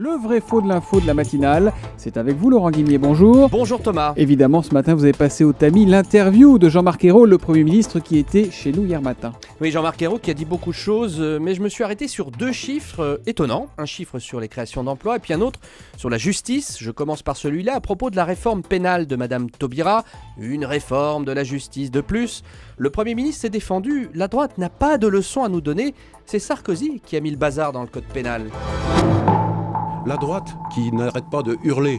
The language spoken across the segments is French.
Le vrai faux de l'info de la matinale, c'est avec vous Laurent Guimier, bonjour. Bonjour Thomas. Évidemment, ce matin, vous avez passé au tamis l'interview de Jean-Marc Ayrault, le Premier ministre qui était chez nous hier matin. Oui, Jean-Marc Ayrault qui a dit beaucoup de choses, mais je me suis arrêté sur deux chiffres étonnants. Un chiffre sur les créations d'emplois et puis un autre sur la justice. Je commence par celui-là à propos de la réforme pénale de Madame Taubira. Une réforme de la justice de plus. Le Premier ministre s'est défendu. La droite n'a pas de leçons à nous donner. C'est Sarkozy qui a mis le bazar dans le code pénal. La droite qui n'arrête pas de hurler.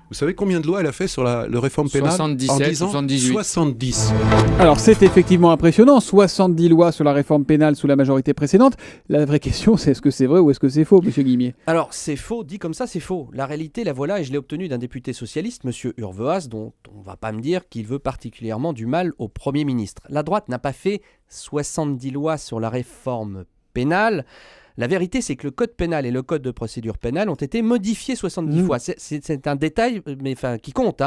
Vous savez combien de lois elle a fait sur la réforme pénale 77, en 10 ans 78. 70. Alors c'est effectivement impressionnant, 70 lois sur la réforme pénale sous la majorité précédente. La vraie question, c'est est-ce que c'est vrai ou est-ce que c'est faux, monsieur Guimier? Alors, c'est faux, dit comme ça, c'est faux. La réalité, la voilà, et je l'ai obtenue d'un député socialiste, monsieur Urvoas, dont on ne va pas me dire qu'il veut particulièrement du mal au Premier ministre. La droite n'a pas fait 70 lois sur la réforme pénale. La vérité, c'est que le code pénal et le code de procédure pénale ont été modifiés 70 fois. C'est un détail mais, qui compte.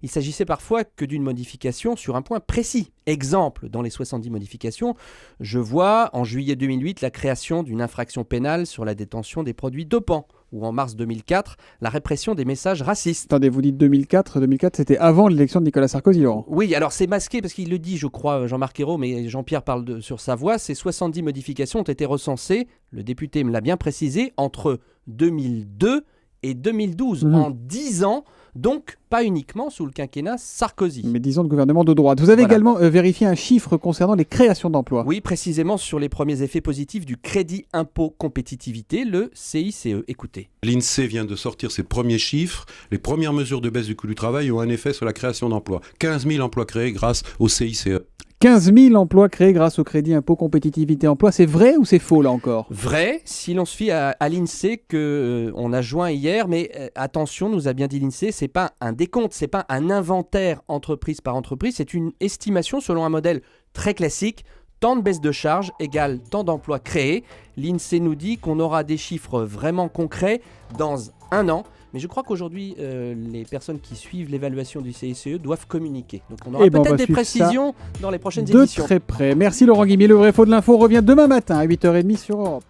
Il s'agissait parfois que d'une modification sur un point précis. Exemple, dans les 70 modifications, je vois en juillet 2008 la création d'une infraction pénale sur la détention des produits dopants, ou en mars 2004, la répression des messages racistes. Attendez, vous dites 2004, c'était avant l'élection de Nicolas Sarkozy, Laurent. Oui, alors c'est masqué parce qu'il le dit, je crois, Jean-Marc Ayrault, mais Jean-Pierre parle sur sa voix. Ces 70 modifications ont été recensées, le député me l'a bien précisé, entre 2002 et 2012, en 10 ans, donc pas uniquement sous le quinquennat Sarkozy. Mais disons de gouvernement de droite. Vous avez également vérifié un chiffre concernant les créations d'emplois. Oui, précisément sur les premiers effets positifs du crédit impôt compétitivité, le CICE. Écoutez. L'INSEE vient de sortir ses premiers chiffres. Les premières mesures de baisse du coût du travail ont un effet sur la création d'emplois. 15 000 emplois créés grâce au CICE. 15 000 emplois créés grâce au crédit impôt compétitivité emploi, c'est vrai ou c'est faux là encore? Vrai, si l'on se fie à l'INSEE qu'on a joint hier, mais attention, nous a bien dit l'INSEE, c'est pas un décompte, c'est pas un inventaire entreprise par entreprise, c'est une estimation selon un modèle très classique. Tant de baisse de charges égale tant d'emplois créés. L'INSEE nous dit qu'on aura des chiffres vraiment concrets dans un an. Mais je crois qu'aujourd'hui, les personnes qui suivent l'évaluation du CICE doivent communiquer. Donc on aura peut-être des précisions dans les prochaines éditions. De très près. Merci Laurent Guimier. Le vrai faux de l'info revient demain matin à 8h30 sur Europe.